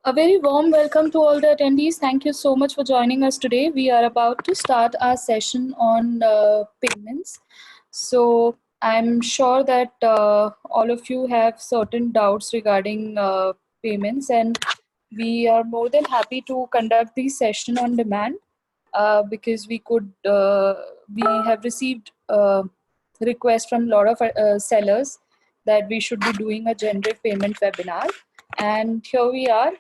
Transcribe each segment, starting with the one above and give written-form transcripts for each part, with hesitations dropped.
A very warm welcome to all the attendees. Thank you so much for joining us today. We are about to start our session on payments. So I'm sure that all of you have certain doubts regarding payments, and we are more than happy to conduct this session on demand because we have received requests from a lot of sellers that we should be doing a generic payment webinar, and here we are.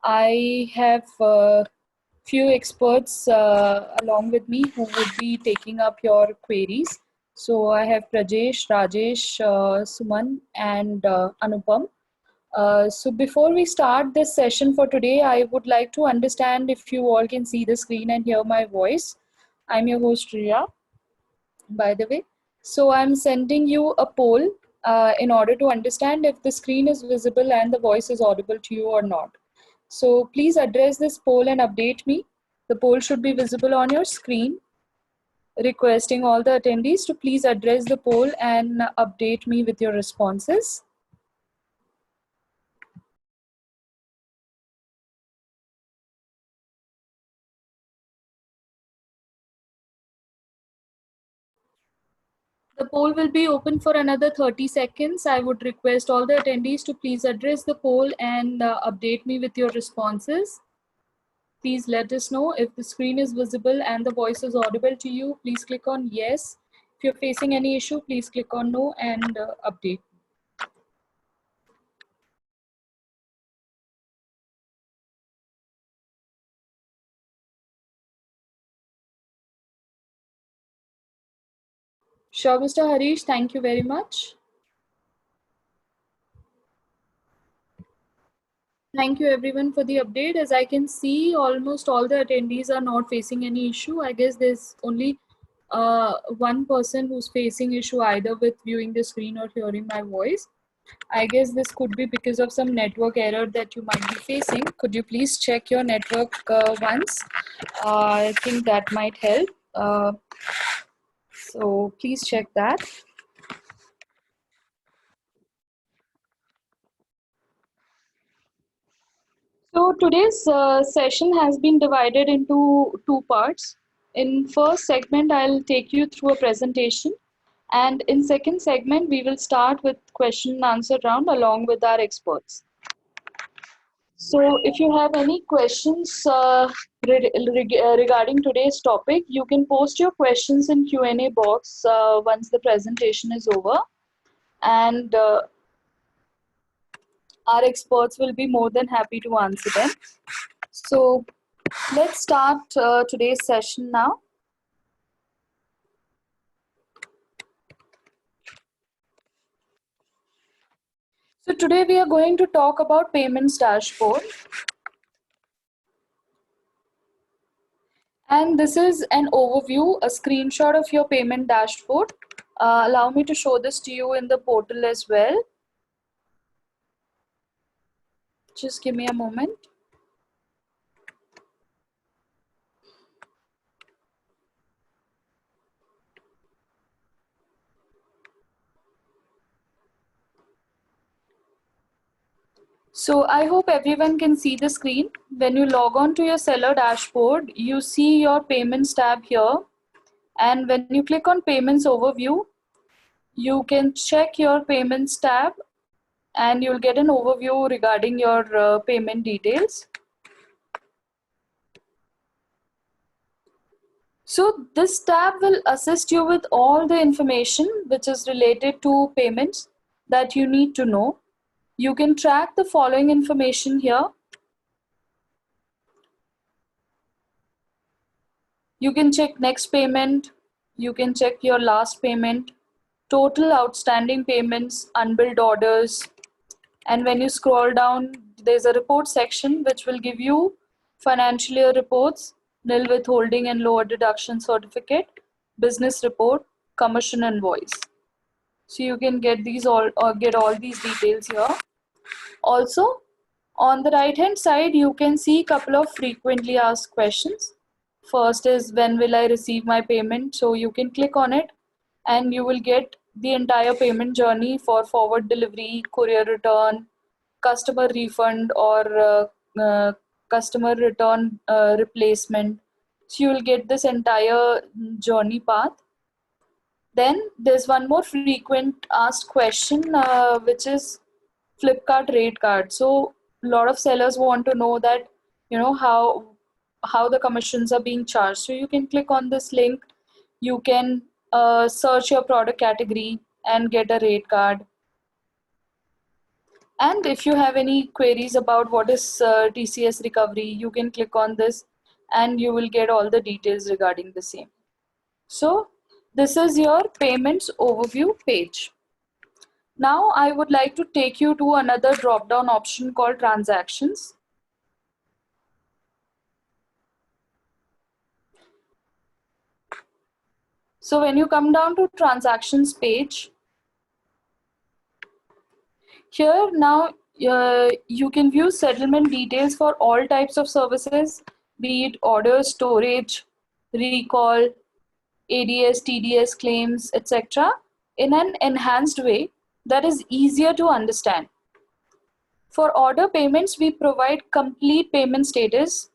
I have few experts along with me who would be taking up your queries. So I have Prajesh, Rajesh, Suman, and Anupam. So before we start this session for today, I would like to understand if you all can see the screen and hear my voice. I'm your host Riya, by the way. So I'm sending you a poll in order to understand if the screen is visible and the voice is audible to you or not. So please address this poll and update me. The poll should be visible on your screen. Requesting all the attendees to please address the poll and update me with your responses. The poll will be open for another 30 seconds. I would request all the attendees to please address the poll and update me with your responses. Please let us know if the screen is visible and the voice is audible to you. Please click on yes. If you're facing any issue, please click on no and update. Sure, Mr. Harish, thank you very much. Thank you everyone for the update. As I can see, almost all the attendees are not facing any issue. I guess there's only one person who's facing issue either with viewing the screen or hearing my voice. I guess this could be because of some network error that you might be facing. Could you please check your network once? I think that might help. So please check that. So today's session has been divided into two parts. In first segment, I'll take you through a presentation, and in second segment, we will start with question and answer round along with our experts. So if you have any questions regarding today's topic, you can post your questions in Q&A box once the presentation is over, and our experts will be more than happy to answer them. So let's start today's session now. So today we are going to talk about payments dashboard. And this is an overview, a screenshot of your payment dashboard. Allow me to show this to you in the portal as well. Just give me a moment. So I hope everyone can see the screen. When you log on to your seller dashboard, you see your payments tab here. And when you click on payments overview, you can check your payments tab and you'll get an overview regarding your payment details. So this tab will assist you with all the information which is related to payments that you need to know. You can track the following information here. You can check next payment, you can check your last payment, total outstanding payments, unbilled orders, and when you scroll down, there's a report section which will give you financial year reports, nil withholding and lower deduction certificate, business report, commission invoice. So you can get these all or get all these details here. Also, on the right hand side, you can see a couple of frequently asked questions. First is when will I receive my payment? So you can click on it and you will get the entire payment journey for forward delivery, courier return, customer refund, or customer return replacement. So you will get this entire journey path. Then there's one more frequent asked question, which is Flipkart rate card. So a lot of sellers want to know that, how the commissions are being charged. So you can click on this link. You can search your product category and get a rate card. And if you have any queries about what is TCS recovery, you can click on this and you will get all the details regarding the same. So this is your payments overview page. Now I would like to take you to another drop-down option called transactions. So when you come down to transactions page, here now you can view settlement details for all types of services, be it order, storage, recall, ADS, TDS claims, etc. in an enhanced way that is easier to understand. For order payments, we provide complete payment status,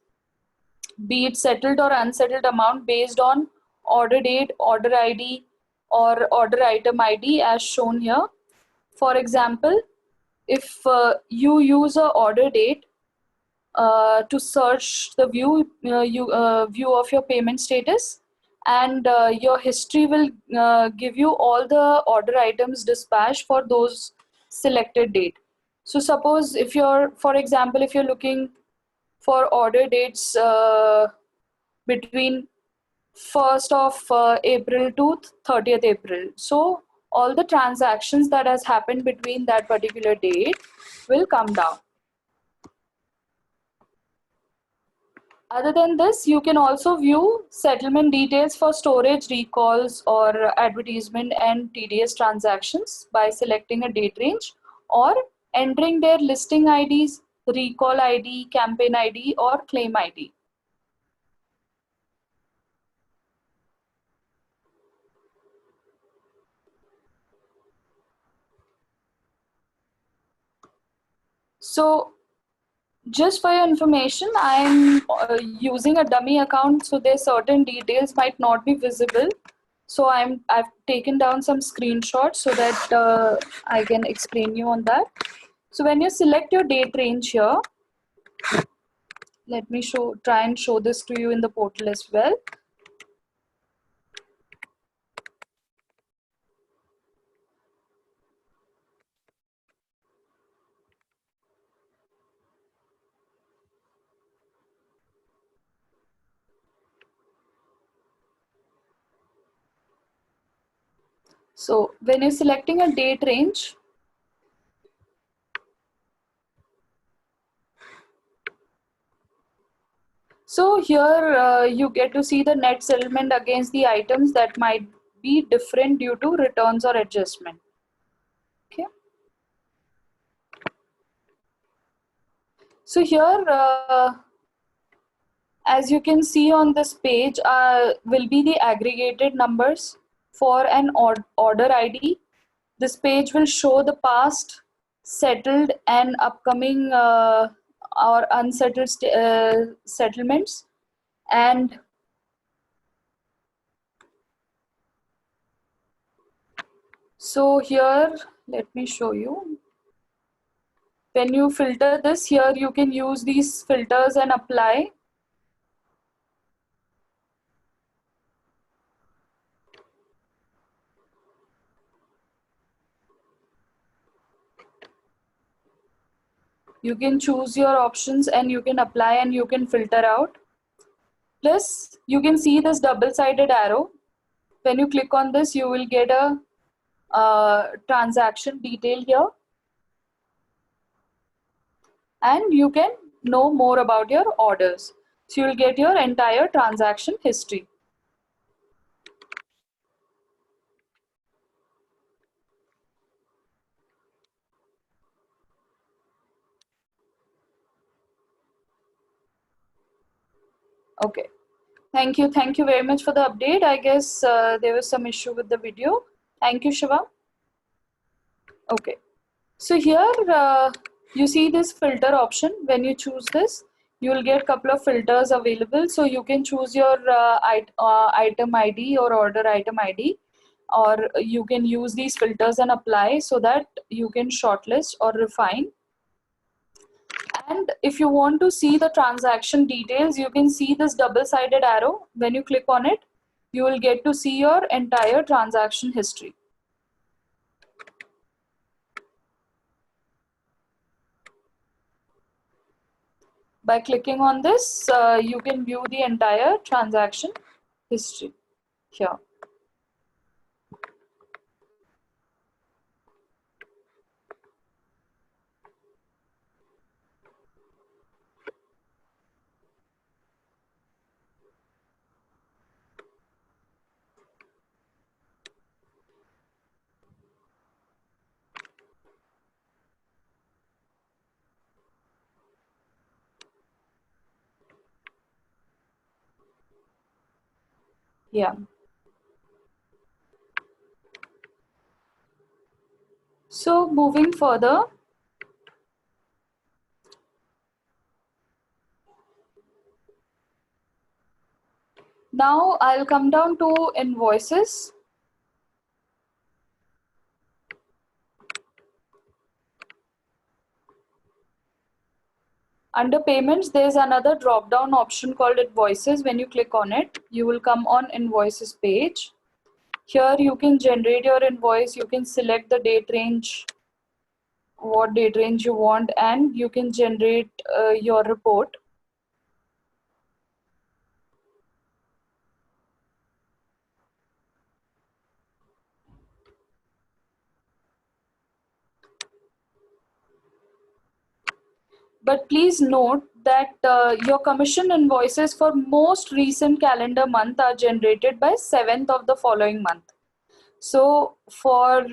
be it settled or unsettled amount based on order date, order ID, or order item ID as shown here. For example, if you use a order date to search the view of your payment status, and your history will give you all the order items dispatched for those selected date. So suppose if you're, for example, if you're looking for order dates between 1st of April to 30th April. So all the transactions that has happened between that particular date will come down. Other than this, you can also view settlement details for storage, recalls, or advertisement and TDS transactions by selecting a date range or entering their listing IDs, recall ID, campaign ID, or claim ID. So just for your information, I'm using a dummy account, so there's certain details might not be visible. So I've taken down some screenshots so that I can explain you on that. So when you select your date range here, let me try and show this to you in the portal as well. So when you're selecting a date range, so here you get to see the net settlement against the items that might be different due to returns or adjustment. Okay. So here, as you can see on this page, will be the aggregated numbers for an order ID. This page will show the past, settled, and upcoming or unsettled settlements. And so here, let me show you. When you filter this here, you can use these filters and apply. You can choose your options and you can apply and you can filter out. Plus, you can see this double-sided arrow. When you click on this, you will get a transaction detail here. And you can know more about your orders. So you'll get your entire transaction history. Okay. Thank you. Thank you very much for the update. I guess there was some issue with the video. Thank you, Shiva. Okay. So here You see this filter option. When you choose this, you will get a couple of filters available. So you can choose your item ID or order item ID, or you can use these filters and apply so that you can shortlist or refine. And if you want to see the transaction details, you can see this double-sided arrow. When you click on it, you will get to see your entire transaction history. By clicking on this, you can view the entire transaction history here. Yeah. So moving further, now I'll come down to invoices. Under payments, there's another drop down option called invoices. When you click on it, you will come on invoices page. Here you can generate your invoice, you can select the date range, what date range you want, and you can generate your report. But please note that your commission invoices for most recent calendar month are generated by 7th of the following month. So for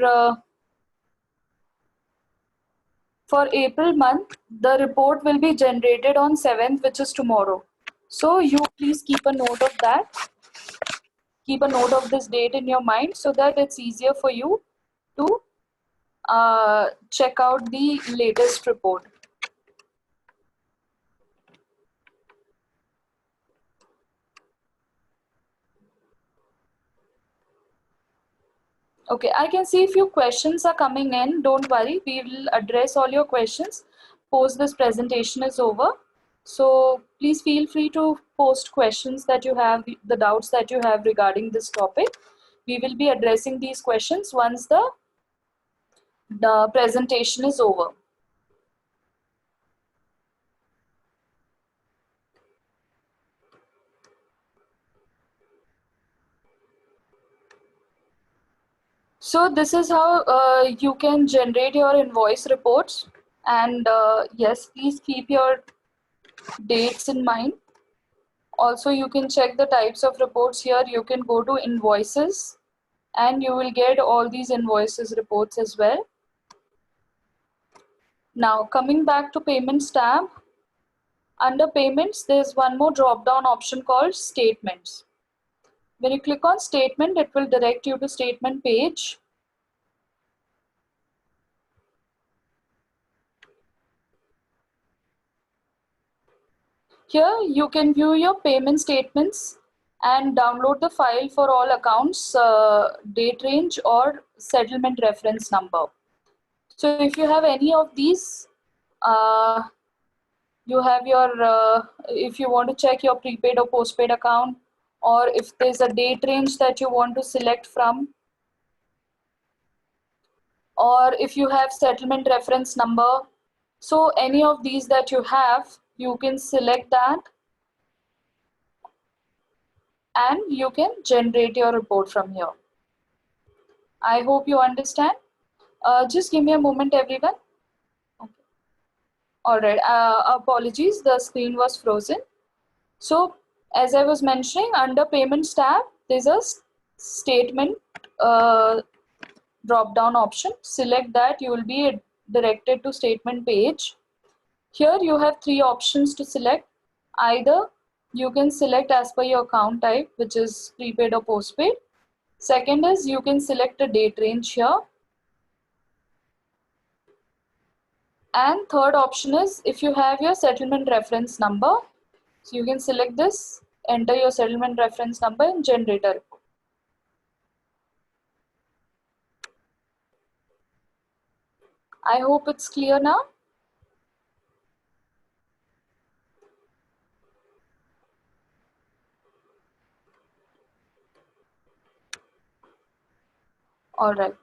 April month, the report will be generated on 7th, which is tomorrow. So you please keep a note of that. Keep a note of this date in your mind so that it's easier for you to check out the latest report. Okay, I can see a few questions are coming in. Don't worry, we will address all your questions post this presentation is over. So please feel free to post questions that you have, the doubts that you have regarding this topic. We will be addressing these questions once the presentation is over. So this is how you can generate your invoice reports. And yes, please keep your dates in mind. Also, you can check the types of reports here. You can go to invoices and you will get all these invoices reports as well. Now, coming back to payments tab, under payments, there's one more drop down option called statements. When you click on statement, it will direct you to statement page. Here you can view your payment statements and download the file for all accounts, date range or settlement reference number. So if you have any of these, you have your, if you want to check your prepaid or postpaid account, or if there's a date range that you want to select from, or if you have settlement reference number. So any of these that you have, you can select that and you can generate your report from here. I hope you understand. Just give me a moment, everyone. Okay. All right. Apologies, the screen was frozen. So as I was mentioning, under payments tab, there's a statement drop down option. Select that, you will be directed to statement page. Here you have three options to select. Either you can select as per your account type, which is prepaid or postpaid. Second is you can select a date range here. And third option is if you have your settlement reference number, so you can select this, enter your settlement reference number and generate a report. I hope it's clear now. All right.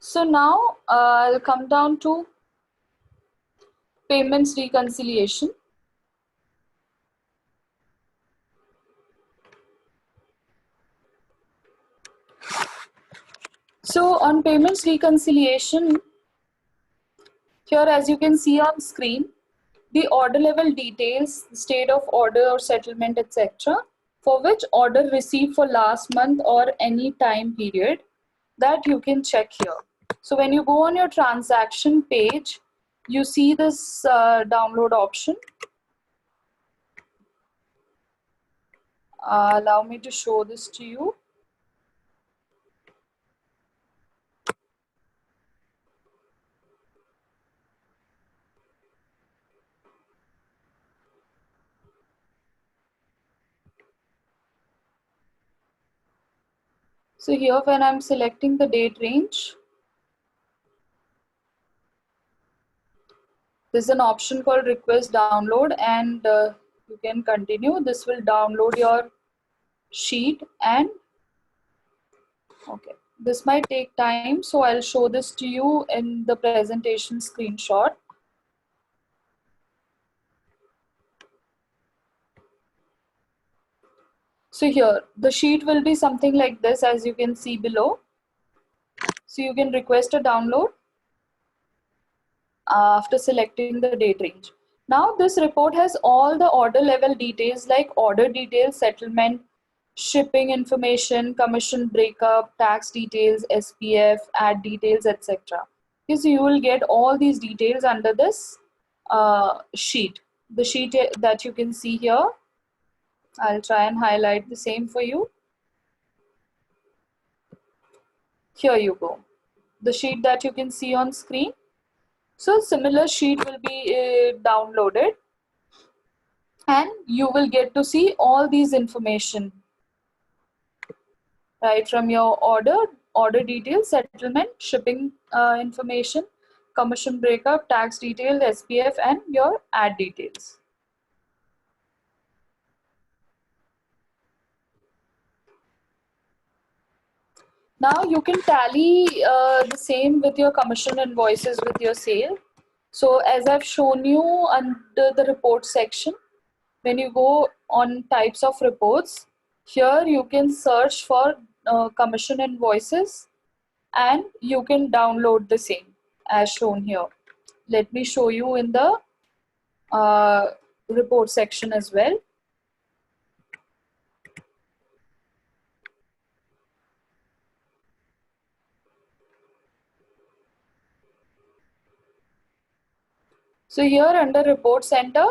So now I'll come down to payments reconciliation. So on payments reconciliation, here as you can see on screen, the order level details, state of order or settlement, etc., for which order received for last month or any time period, that you can check here. So when you go on your transaction page, you see this download option. Allow me to show this to you. So here when I'm selecting the date range, there's an option called request download, and you can continue. This will download your sheet, and okay, this might take time, so I'll show this to you in the presentation screenshot. So here the sheet will be something like this, as you can see below. So you can request a download after selecting the date range. Now this report has all the order level details like order details, settlement, shipping information, commission breakup, tax details, SPF, ad details, etc. So you will get all these details under this sheet. The sheet that you can see here, I'll try and highlight the same for you. Here you go. The sheet that you can see on screen. So similar sheet will be downloaded, and you will get to see all these information right from your order details, settlement, shipping information, commission breakup, tax details, SPF, and your ad details. Now you can tally the same with your commission invoices with your sale. So as I've shown you under the report section, when you go on types of reports, here you can search for commission invoices and you can download the same as shown here. Let me show you in the report section as well. So here under report center,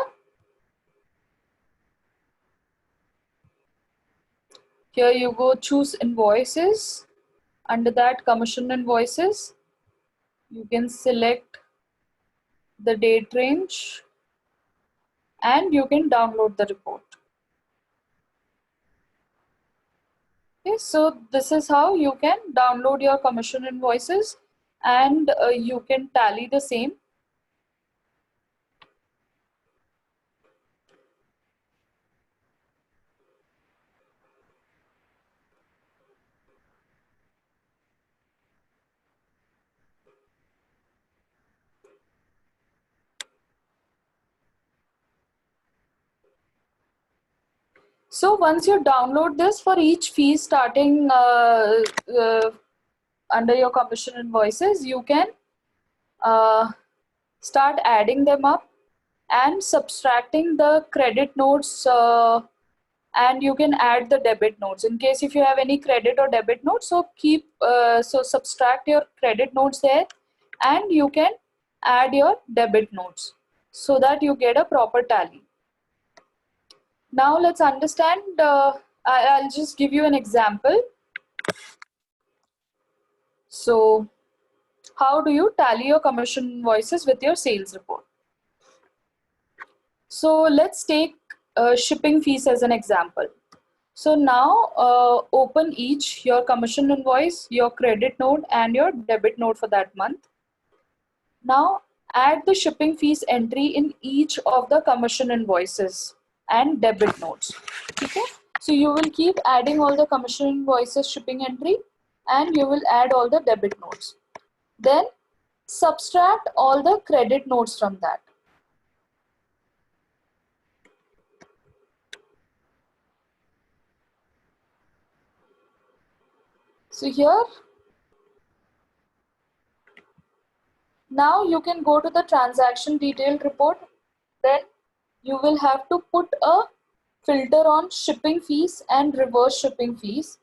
here you go choose invoices. Under that commission invoices, you can select the date range and you can download the report. Okay, so this is how you can download your commission invoices and you can tally the same. So once you download this, for each fee starting under your commission invoices, you can start adding them up and subtracting the credit notes, and you can add the debit notes in case if you have any credit or debit notes. So so subtract your credit notes there and you can add your debit notes so that you get a proper tally. Now let's understand, I'll just give you an example. So how do you tally your commission invoices with your sales report? So let's take shipping fees as an example. So now open each your commission invoice, your credit note, and your debit note for that month. Now add the shipping fees entry in each of the commission invoices and debit notes. Okay? So you will keep adding all the commission invoices shipping entry, and you will add all the debit notes. Then subtract all the credit notes from that. So here, now you can go to the transaction detailed report. Then you will have to put a filter on shipping fees and reverse shipping fees.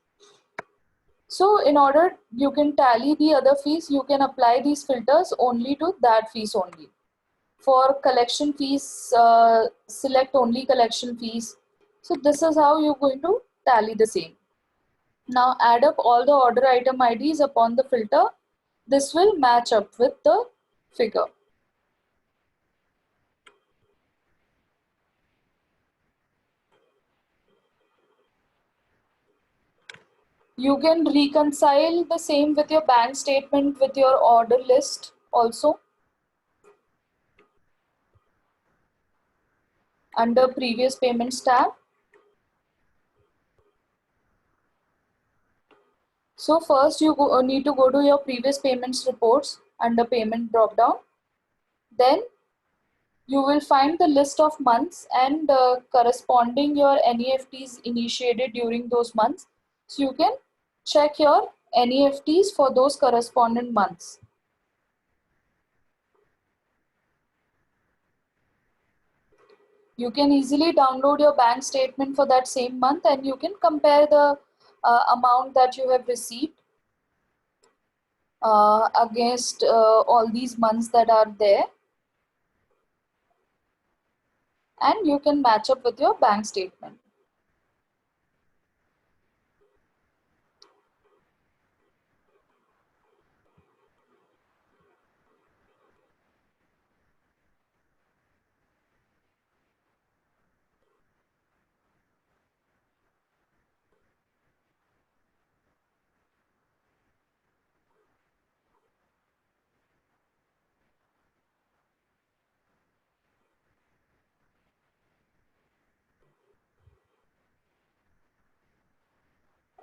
So in order you can tally the other fees, you can apply these filters only to that fees only. For collection fees, select only collection fees. So this is how you're going to tally the same. Now add up all the order item IDs upon the filter. This will match up with the figure. You can reconcile the same with your bank statement with your order list also under previous payments tab. So first you need to go to your previous payments reports under payment drop down. Then you will find the list of months and corresponding your NEFTs initiated during those months. So you can check your NEFTs for those corresponding months. You can easily download your bank statement for that same month, and you can compare the amount that you have received against all these months that are there, and you can match up with your bank statement.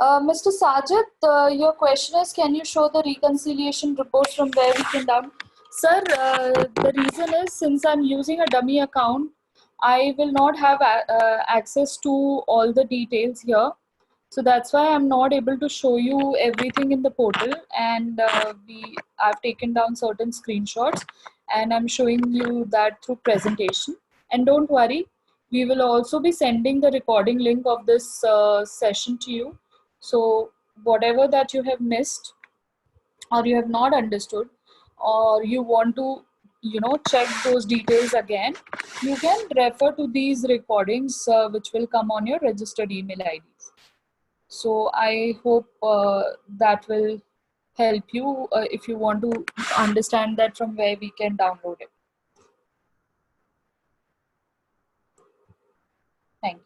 Mr. Sajid, your question is, can you show the reconciliation reports from where we can down? Sir, the reason is, since I'm using a dummy account, I will not have access to all the details here. So that's why I'm not able to show you everything in the portal, and I've taken down certain screenshots and I'm showing you that through presentation. And don't worry, we will also be sending the recording link of this session to you. So whatever that you have missed or you have not understood, or you want to check those details again, you can refer to these recordings which will come on your registered email IDs. So I hope that will help you if you want to understand that from where we can download it. Thank you.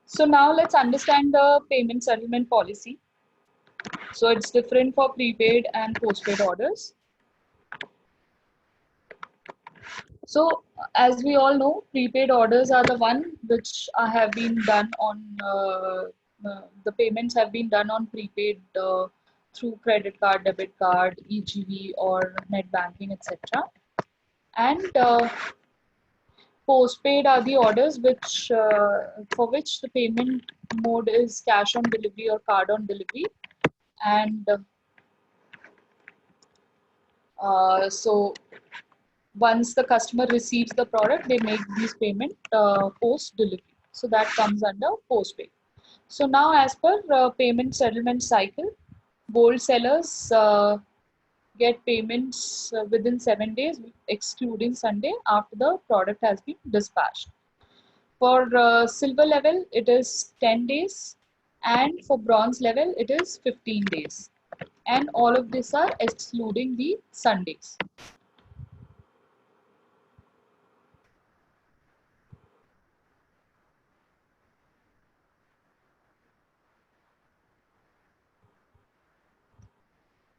So now let's understand the payment settlement policy. So it's different for prepaid and postpaid orders. So as we all know, prepaid orders are the one which have been done on, the payments have been done on prepaid through credit card, debit card, EGV or net banking, etc. And postpaid are the orders which for which the payment mode is cash on delivery or card on delivery. And so once the customer receives the product, they make these payment post delivery. So that comes under postpaid. So now, as per payment settlement cycle, gold sellers get payments within 7 days, excluding Sunday, after the product has been dispatched. For silver level, it is 10 days, and for bronze level, it is 15 days. And all of these are excluding the Sundays.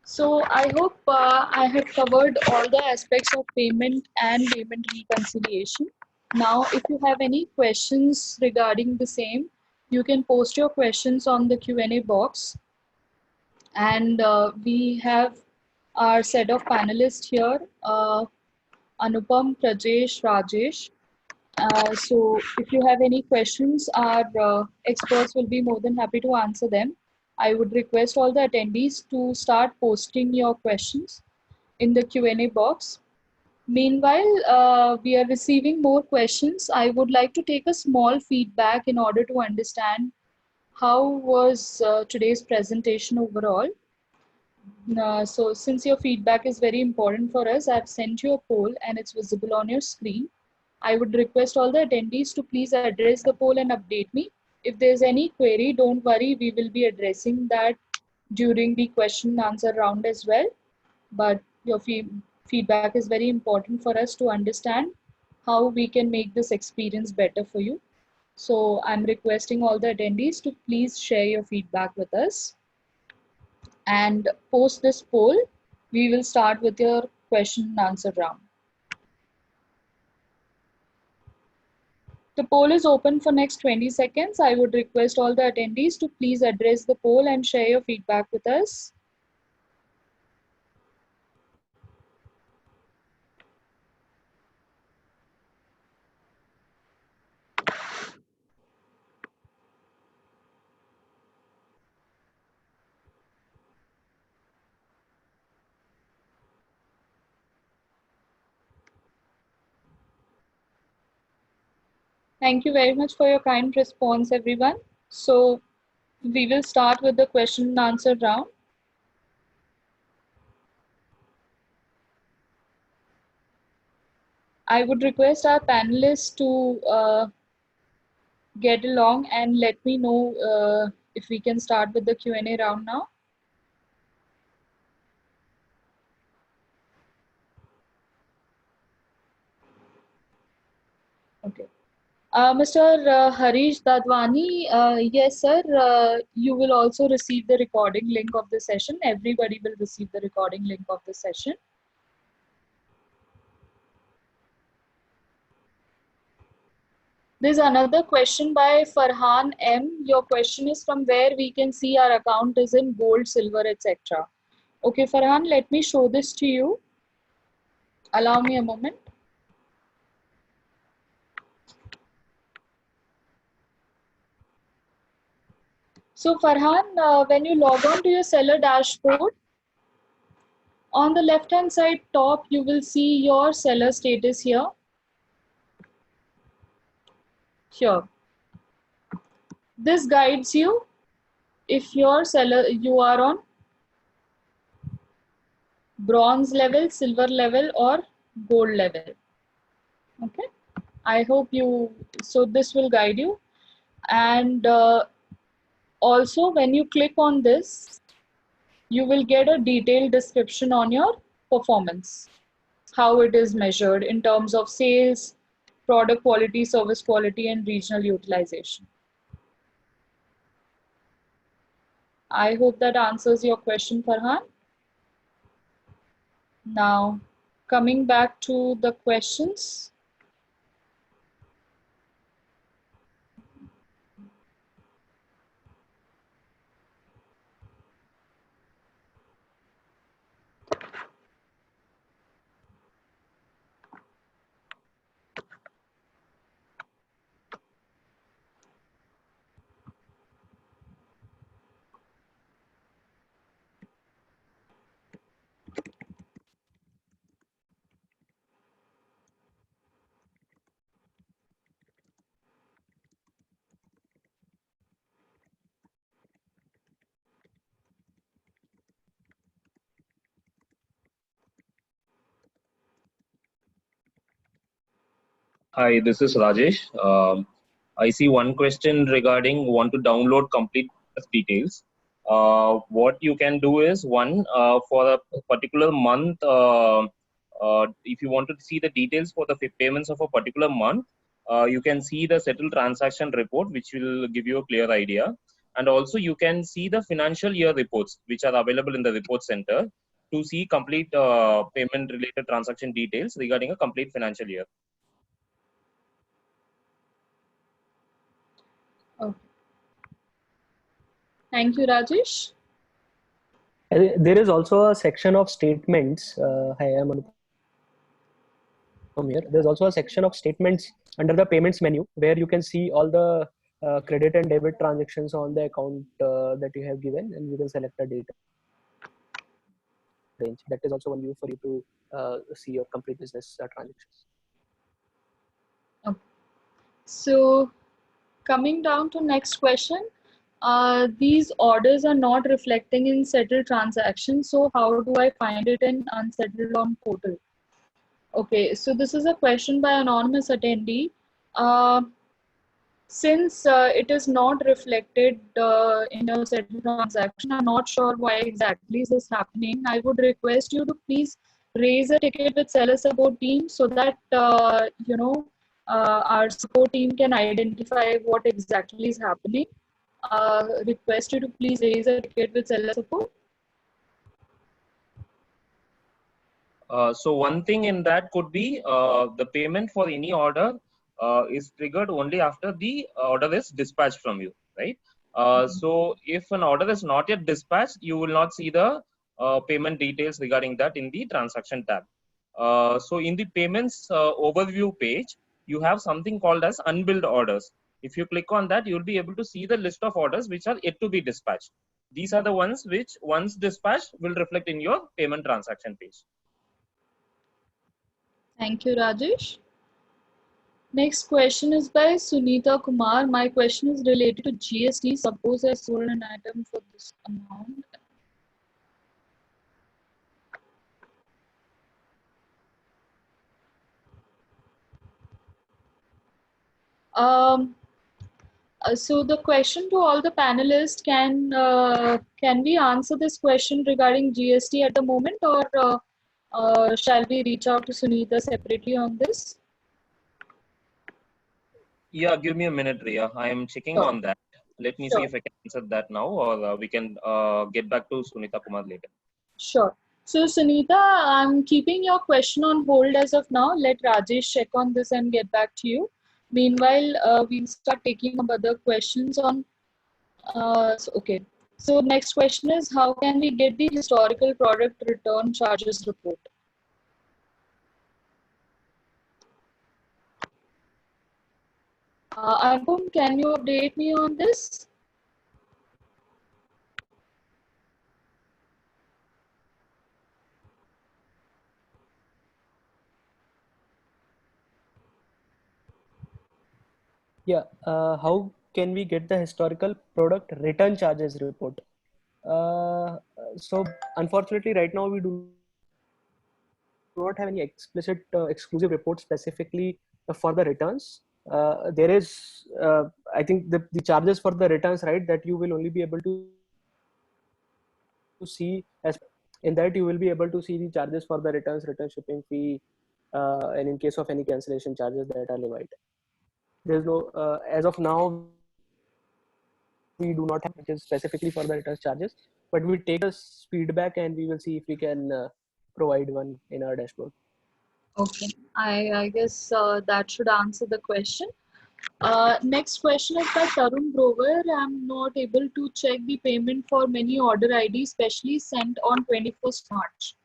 So I hope I have covered all the aspects of payment and payment reconciliation. Now, if you have any questions regarding the same, you can post your questions on the Q&A box. And we have our set of panelists here, Anupam, Prajesh, Rajesh. So if you have any questions, our experts will be more than happy to answer them. I would request all the attendees to start posting your questions in the Q&A box. Meanwhile, we are receiving more questions. I would like to take a small feedback in order to understand how was today's presentation overall. So since your feedback is very important for us, I've sent you a poll and it's visible on your screen. I would request all the attendees to please address the poll and update me. If there's any query, don't worry, we will be addressing that during the question and answer round as well. But your feedback is very important for us to understand how we can make this experience better for you. So I'm requesting all the attendees to please share your feedback with us. And post this poll, we will start with your question and answer round. The poll is open for next 20 seconds. I would request all the attendees to please address the poll and share your feedback with us. Thank you very much for your kind response, everyone. So we will start with the question and answer round. I would request our panelists to get along and let me know if we can start with the Q&A round now. Okay. Mr. Harish Dadwani, yes, sir. You will also receive the recording link of the session. Everybody will receive the recording link of the session. There's another question by Farhan M. Your question is from where we can see our account is in gold, silver, etc. Okay, Farhan, let me show this to you. Allow me a moment. So Farhan, when you log on to your seller dashboard, on the left hand side top, you will see your seller status here. Here. This guides you if your seller, you are on bronze level, silver level, or gold level. Okay. I hope you, so this will guide you. And also when you click on this, you will get a detailed description on your performance, how it is measured in terms of sales, product quality, service quality, and regional utilization. I hope that answers your question, Farhan. Now, coming back to the questions. Hi, this is Rajesh. I see one question regarding want to download complete details. What you can do is for a particular month, if you want to see the details for the payments of a particular month, you can see the settled transaction report, which will give you a clear idea. And also you can see the financial year reports, which are available in the report center to see complete payment related transaction details regarding a complete financial year. Okay. Thank you, Rajesh. There is also a section of statements. Hi, I'm Anupam here. There's also a section of statements under the payments menu where you can see all the credit and debit transactions on the account that you have given, and you can select a date range. That is also one view for you to see your complete business transactions. Okay. So coming down to next question. These orders are not reflecting in settled transactions. So how do I find it in unsettled on portal? Okay, so this is a question by anonymous attendee. Since it is not reflected in a settled transaction, I'm not sure why exactly is this happening. I would request you to please raise a ticket with seller support team so that our support team can identify what exactly is happening. Request you to please raise a ticket with seller support. So one thing in that could be the payment for any order is triggered only after the order is dispatched from you, right? So if an order is not yet dispatched, you will not see the payment details regarding that in the transaction tab. So in the payments overview page, you have something called as unbilled orders. If you click on that, you'll be able to see the list of orders which are yet to be dispatched. These are the ones which, once dispatched, will reflect in your payment transaction page. Thank you, Rajesh. Next question is by Sunita Kumar. My question is related to GST. Suppose I sold an item for this amount. So the question to all the panelists, can we answer this question regarding GST at the moment, or shall we reach out to Sunita separately on this? Yeah, give me a minute, Riya. I am checking on that. Let me see if I can answer that now, or we can get back to Sunita Kumar later. Sure. So Sunita, I'm keeping your question on hold as of now. Let Rajesh check on this and get back to you. Meanwhile, we'll start taking up other questions on. Okay. So next question is, how can we get the historical product return charges report? Anupam, can you update me on this? Yeah, how can we get the historical product return charges report? So unfortunately, right now we do not have any explicit exclusive report specifically for the returns. There is, I think, the charges for the returns, right, that you will only be able to see as in that you will be able to see the charges for the returns, return shipping fee, and in case of any cancellation charges that are levied. There's no, as of now, we do not have which is specifically for the returns charges, but we take this feedback and we will see if we can provide one in our dashboard. Okay, I guess that should answer the question. Next question is by Tarun Grover. I'm not able to check the payment for many order ID, especially sent on 21st March.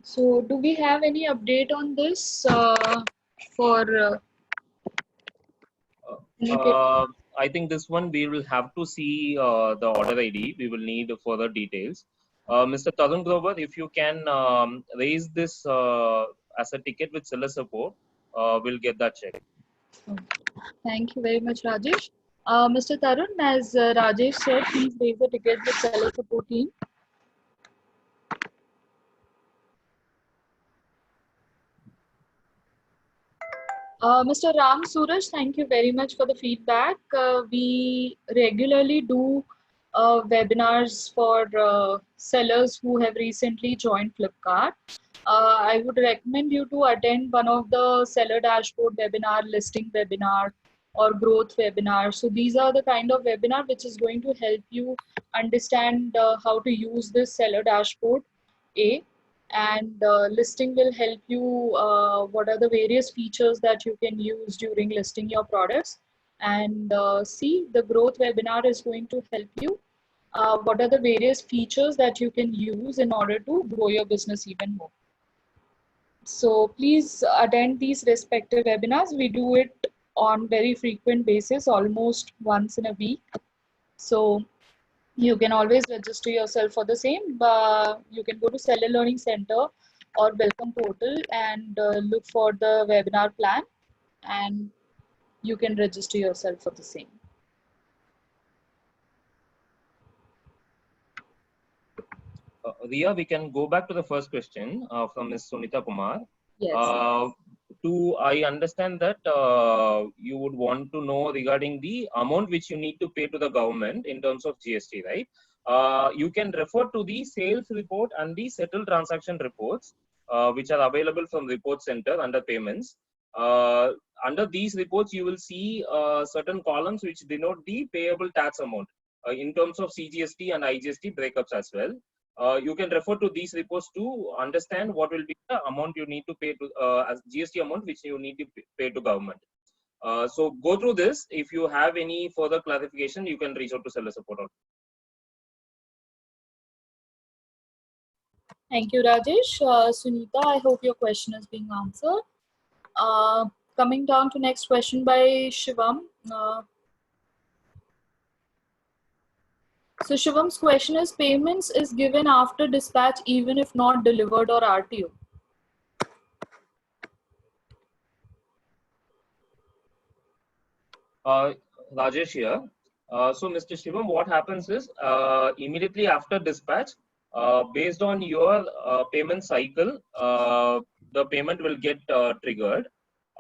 So do we have any update on this for I think this one we will have to see the order ID. We will need further details. Mr. Tarun Grover, if you can raise this as a ticket with seller support, we'll get that checked. Thank you very much, Rajesh. Mr. Tarun, as Rajesh said, please raise the ticket with seller support team. Mr. Ram Suraj, thank you very much for the feedback. We regularly do webinars for sellers who have recently joined Flipkart. I would recommend you to attend one of the seller dashboard webinar, listing webinar, or growth webinar. So these are the kind of webinar which is going to help you understand how to use this seller dashboard. And listing will help you what are the various features that you can use during listing your products. And C, the growth webinar is going to help you what are the various features that you can use in order to grow your business even more. So please attend these respective webinars. We do it on very frequent basis, almost once in a week. So you can always register yourself for the same. You can go to Seller Learning Center or Welcome Portal and look for the webinar plan, and you can register yourself for the same. Ria, we can go back to the first question from Ms. Sunita Kumar. Yes. I understand that you would want to know regarding the amount which you need to pay to the government in terms of GST, right? You can refer to the sales report and the settled transaction reports, which are available from Report Center under payments. Under these reports, you will see certain columns which denote the payable tax amount in terms of CGST and IGST breakups as well. You can refer to these reports to understand what will be the amount you need to pay to as GST amount which you need to pay to government. So go through this. If you have any further clarification, you can reach out to seller support. Thank you, Rajesh. Sunita, I hope your question is being answered. Coming down to next question by Shivam. So Shivam's question is, payments is given after dispatch even if not delivered or RTO. Rajesh here. So Mr. Shivam, what happens is immediately after dispatch, based on your payment cycle, the payment will get triggered.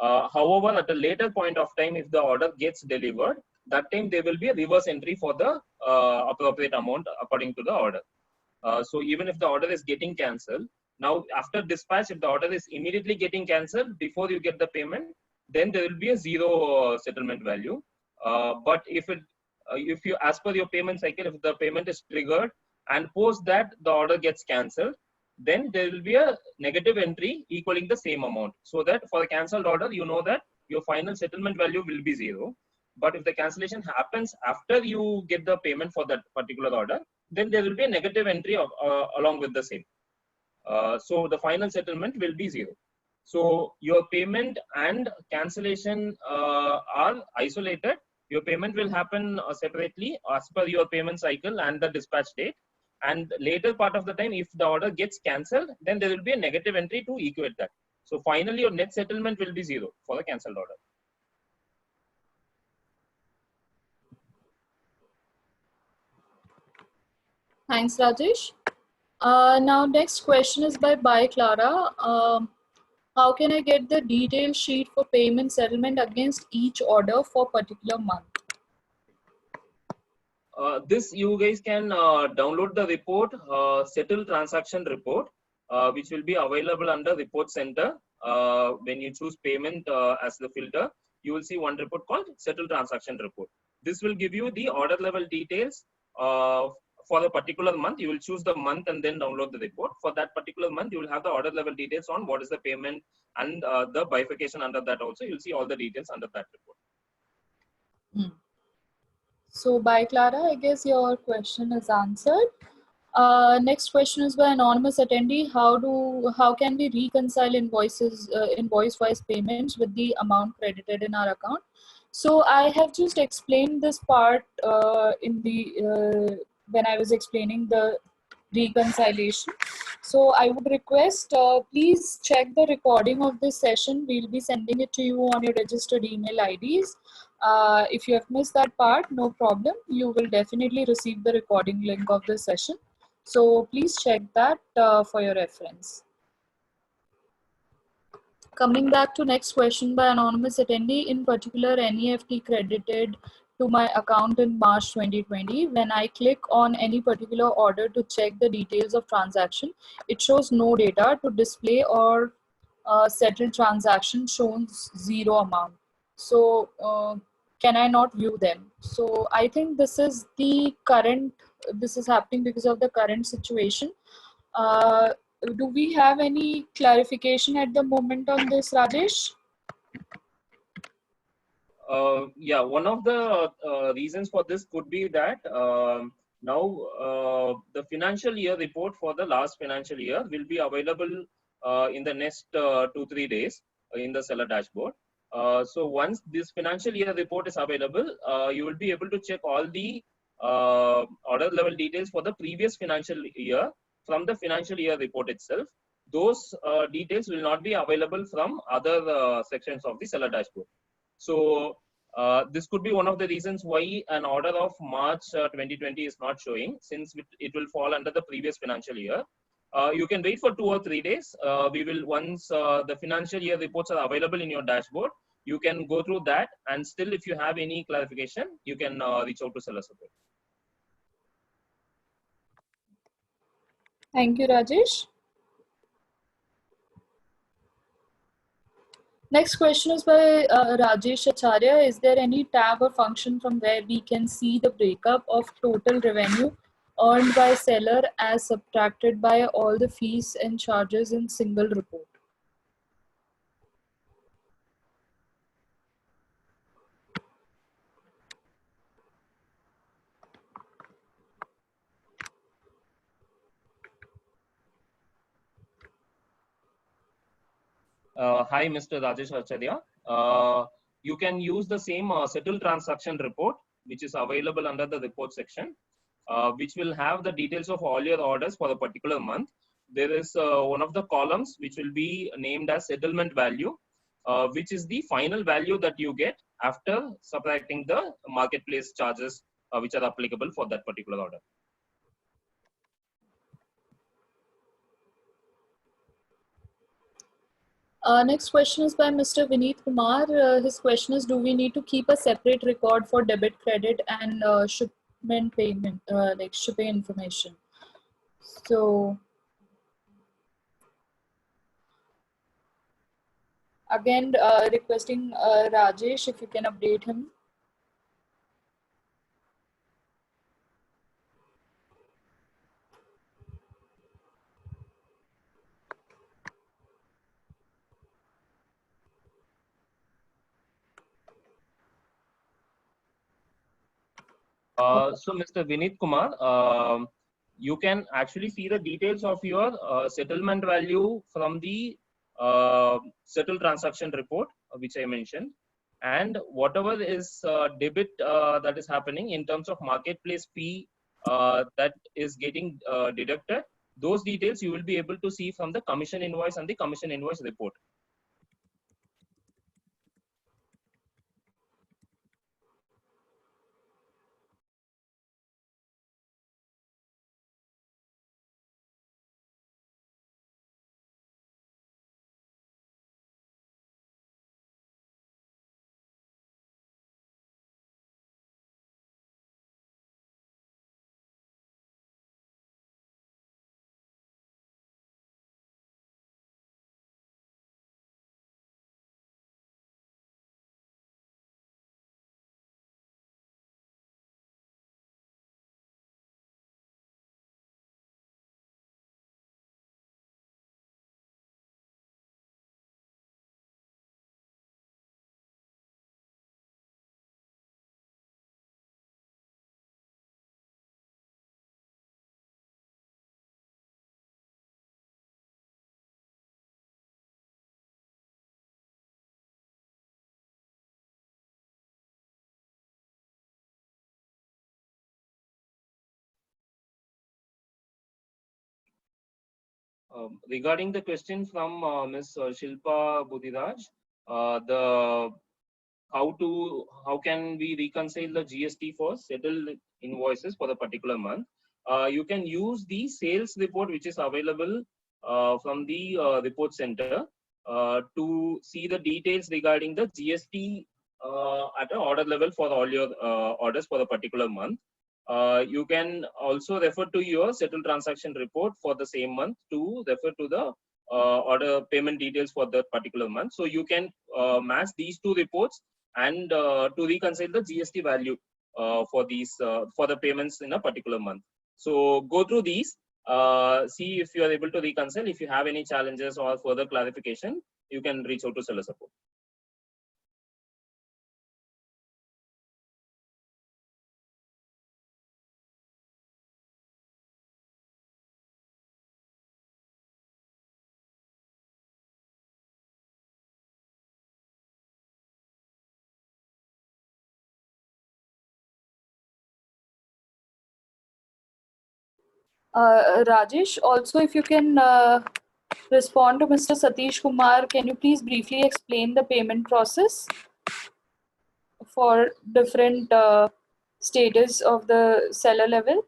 However, at a later point of time, if the order gets delivered, that time there will be a reverse entry for the appropriate amount according to the order. So even if the order is getting cancelled, now after dispatch, if the order is immediately getting cancelled before you get the payment, then there will be a zero settlement value. But if you, as per your payment cycle, if the payment is triggered and post that the order gets cancelled, then there will be a negative entry equaling the same amount. So that for a cancelled order, you know that your final settlement value will be zero. But if the cancellation happens after you get the payment for that particular order, then there will be a negative entry of, along with the same. So the final settlement will be zero. So your payment and cancellation are isolated. Your payment will happen separately as per your payment cycle and the dispatch date. And later part of the time, if the order gets cancelled, then there will be a negative entry to equate that. So finally, your net settlement will be zero for the cancelled order. Thanks, Rajesh. Now, next question is by Clara. How can I get the detail sheet for payment settlement against each order for particular month? This you guys can download the report, settle transaction report, which will be available under Report Center. When you choose payment as the filter, you will see one report called settle transaction report. This will give you the order level details for the particular month. You will choose the month and then download the report. For that particular month, you will have the order level details on what is the payment and the bifurcation under that also. You'll see all the details under that report. So by Clara, I guess your question is answered. Next question is by anonymous attendee. How can we reconcile invoices, invoice-wise payments with the amount credited in our account? So I have just explained this part in the when I was explaining the reconciliation. So I would request, please check the recording of this session. We'll be sending it to you on your registered email IDs. If you have missed that part, no problem. You will definitely receive the recording link of the session. So please check that for your reference. Coming back to next question by anonymous attendee, in particular NEFT credited to my account in March 2020. When I click on any particular order to check the details of transaction, it shows no data to display, or settled transaction shows zero amount. So can I not view them? So I think this is the current, this is happening because of the current situation. Do we have any clarification at the moment on this, Rajesh? Yeah, one of the reasons for this could be that now the financial year report for the last financial year will be available in the next 2-3 days in the seller dashboard. So once this financial year report is available, you will be able to check all the order level details for the previous financial year from the financial year report itself. Those details will not be available from other sections of the seller dashboard. So this could be one of the reasons why an order of March 2020 is not showing, since it will fall under the previous financial year. You can wait for 2 or 3 days. We will, once the financial year reports are available in your dashboard, you can go through that, and still if you have any clarification, you can reach out to seller support. Thank you, Rajesh. Next question is by Rajesh Acharya. Is there any tab or function from where we can see the breakup of total revenue earned by seller as subtracted by all the fees and charges in single report? Hi, Mr. Rajesh Acharya. You can use the same settled transaction report, which is available under the report section, which will have the details of all your orders for a particular month. There is one of the columns which will be named as settlement value, which is the final value that you get after subtracting the marketplace charges which are applicable for that particular order. Next question is by Mr. Vineet Kumar. His question is, do we need to keep a separate record for debit, credit, and shipment payment, like shipping information? So again, requesting Rajesh if you can update him. So, Mr. Vineet Kumar, you can actually see the details of your settlement value from the settled transaction report, which I mentioned, and whatever is debit that is happening in terms of marketplace fee that is getting deducted. Those details you will be able to see from the commission invoice and the commission invoice report. Regarding the question from Ms. Shilpa Budhiraj, the how can we reconcile the GST for settled invoices for a particular month? You can use the sales report which is available from the report center. to see the details regarding the GST at an order level for all your orders for a particular month. You can also refer to your settled transaction report for the same month to refer to the order payment details for that particular month. So you can match these two reports and to reconcile the GST value for these for the payments in a particular month. So go through these, see if you are able to reconcile. If you have any challenges or further clarification, you can reach out to seller support. Rajesh, also if you can respond to Mr. Satish Kumar, can you please briefly explain the payment process for different status of the seller level?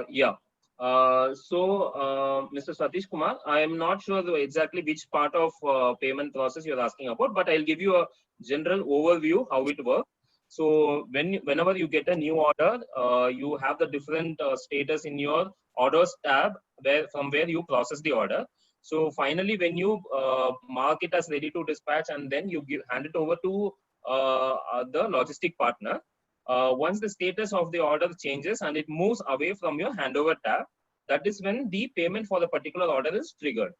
Yeah. Mr. Satish Kumar, I am not sure exactly which part of payment process you're asking about, but I'll give you a general overview how it works. So whenever you get a new order, you have the different status in your orders tab from where you process the order. So finally, when you mark it as ready to dispatch and then you hand it over to the logistic partner, once the status of the order changes and it moves away from your handover tab, that is when the payment for the particular order is triggered.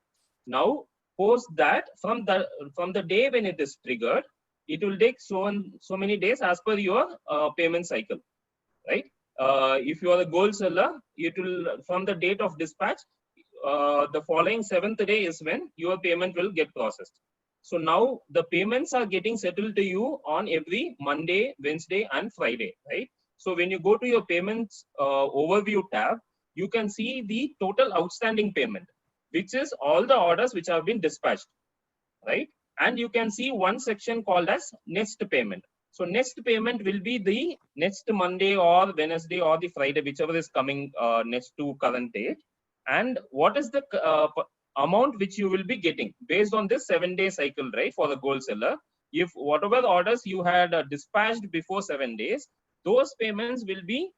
Now, post that, from the day when it is triggered, it will take so many days as per your payment cycle, right? If you are a gold seller, it will, from the date of dispatch, the following 7th day is when your payment will get processed. So now the payments are getting settled to you on every Monday, Wednesday, and Friday, right? So when you go to your payments overview tab, you can see the total outstanding payment, which is all the orders which have been dispatched, right? And you can see one section called as next payment. So next payment will be the next Monday or Wednesday or the Friday, whichever is coming next to current date. And what is the amount which you will be getting based on this 7-day cycle, right? For the gold seller, if whatever orders you had dispatched before 7 days, those payments will be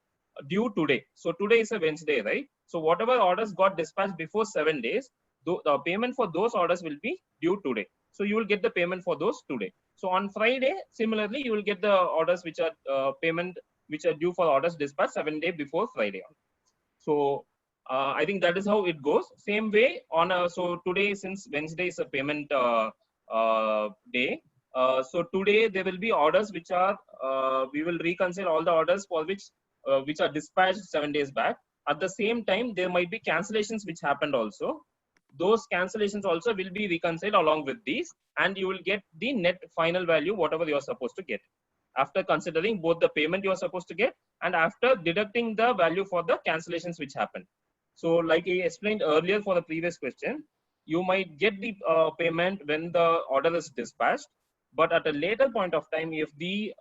due today. So today is a Wednesday, right? So whatever orders got dispatched before 7 days, the payment for those orders will be due today. So you will get the payment for those today. So on Friday, similarly, you will get the orders which are payment which are due for orders dispatched 7 days before Friday. So I think that is how it goes. Same way on so today, since Wednesday is a payment day, so today there will be orders which are we will reconcile all the orders for which are dispatched 7 days back. At the same time, there might be cancellations which happened also. Those cancellations also will be reconciled along with these, and you will get the net final value, whatever you are supposed to get, after considering both the payment you are supposed to get and after deducting the value for the cancellations which happened. So like I explained earlier for the previous question, you might get the payment when the order is dispatched, but at a later point of time, if the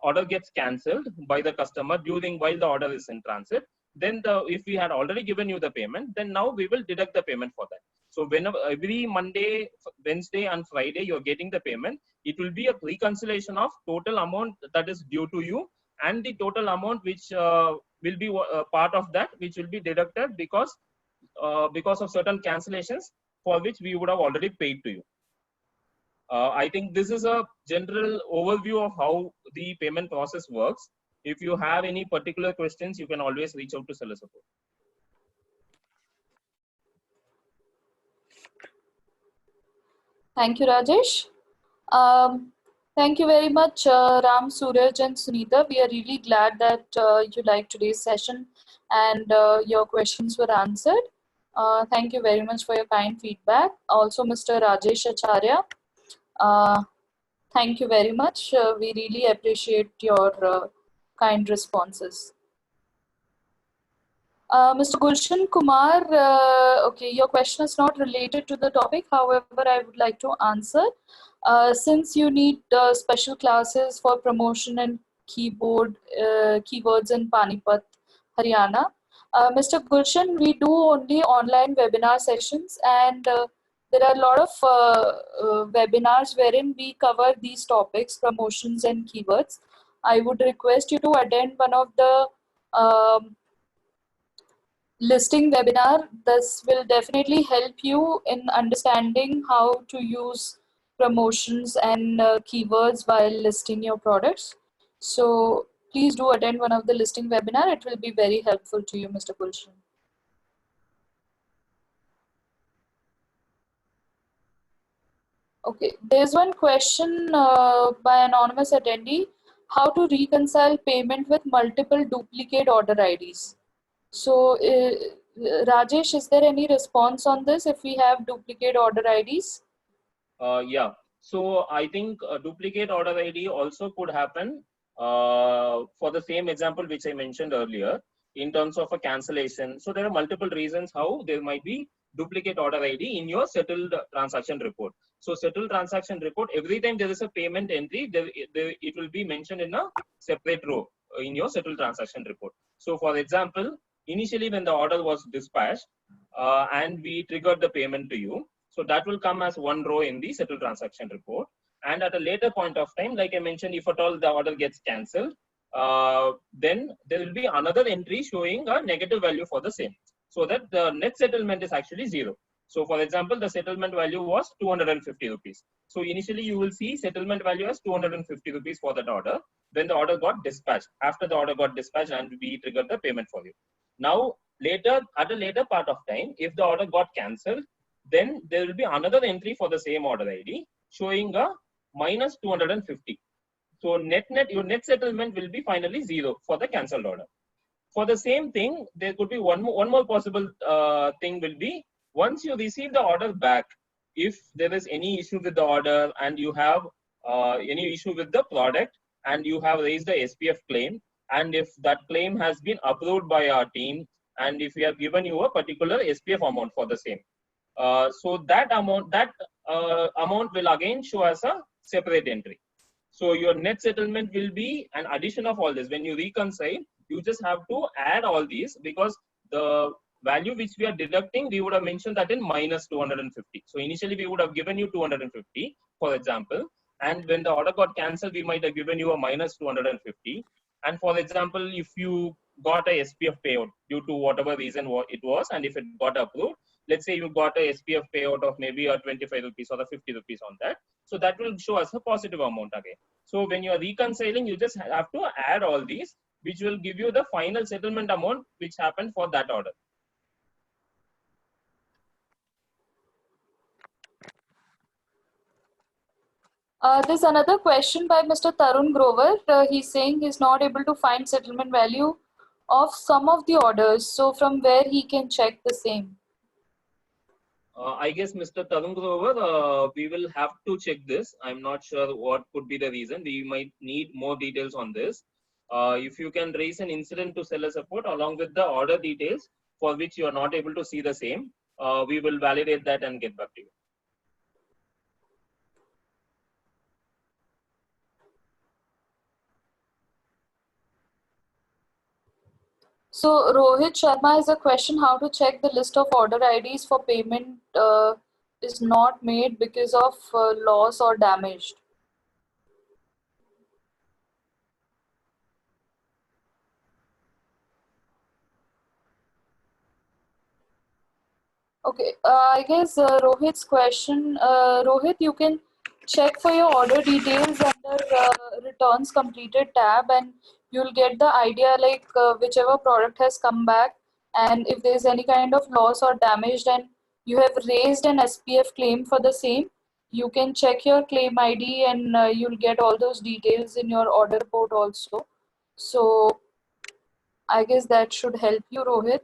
order gets cancelled by the customer while the order is in transit, then if we had already given you the payment, then now we will deduct the payment for that. So whenever every Monday, Wednesday, and Friday you're getting the payment, it will be a reconciliation of total amount that is due to you and the total amount which will be part of that, which will be deducted because of certain cancellations for which we would have already paid to you. I think this is a general overview of how the payment process works. If you have any particular questions, you can always reach out to seller support. Thank you, Rajesh. Thank you very much, Ram, Suraj, and Sunita. We are really glad that you liked today's session and your questions were answered. Thank you very much for your kind feedback. Also, Mr. Rajesh Acharya, thank you very much. We really appreciate your kind responses. Mr. Gulshan Kumar, okay, your question is not related to the topic. However, I would like to answer. Since you need special classes for promotion and keywords in Panipat, Haryana, Mr. Gulshan, we do only online webinar sessions, and there are a lot of webinars wherein we cover these topics, promotions and keywords. I would request you to attend one of the listing webinar. This will definitely help you in understanding how to use promotions and keywords while listing your products. So please do attend one of the listing webinar. It will be very helpful to you, Mr. Gulshan. Okay, there's one question by anonymous attendee: how to reconcile payment with multiple duplicate order IDs? So, Rajesh, is there any response on this if we have duplicate order IDs? Yeah. So I think a duplicate order ID also could happen for the same example which I mentioned earlier in terms of a cancellation. So there are multiple reasons how there might be duplicate order ID in your settled transaction report. So settled transaction report, every time there is a payment entry, it will be mentioned in a separate row in your settled transaction report. So for example, initially when the order was dispatched and we triggered the payment to you, so that will come as one row in the settled transaction report. And at a later point of time, like I mentioned, if at all the order gets cancelled, then there will be another entry showing a negative value for the same, so that the net settlement is actually zero. So for example, the settlement value was 250 rupees. So initially you will see settlement value as 250 rupees for that order when the order got dispatched, after the order got dispatched and we triggered the payment for you. Now, later, at a later part of time, if the order got cancelled, then there will be another entry for the same order ID showing a minus 250. So your net settlement will be finally zero for the cancelled order. For the same thing, there could be one more possible thing will be, once you receive the order back, if there is any issue with the order and you have any issue with the product and you have raised the SPF claim, and if that claim has been approved by our team and if we have given you a particular SPF amount for the same, so that amount will again show as a separate entry. So your net settlement will be an addition of all this. When you reconcile, you just have to add all these, because the value which we are deducting, we would have mentioned that in minus 250. So initially we would have given you 250, for example, and when the order got cancelled, we might have given you a minus 250. And for example, if you got a SPF payout due to whatever reason it was, and if it got approved, let's say you got a SPF payout of maybe a 25 rupees or a 50 rupees on that. So that will show us a positive amount again. So when you are reconciling, you just have to add all these, which will give you the final settlement amount which happened for that order. There's another question by Mr. Tarun Grover. He's saying he's not able to find settlement value of some of the orders. So from where he can check the same? I guess Mr. Tarun Grover, we will have to check this. I'm not sure what could be the reason. We might need more details on this. If you can raise an incident to seller support along with the order details for which you are not able to see the same, we will validate that and get back to you. So Rohit Sharma has a question: how to check the list of order IDs for payment is not made because of loss or damaged? Okay, I guess Rohit's question, Rohit, you can check for your order details under returns completed tab, and you'll get the idea, like whichever product has come back, and if there's any kind of loss or damage and you have raised an SPF claim for the same, you can check your claim ID and you'll get all those details in your order report also. So I guess that should help you, Rohit.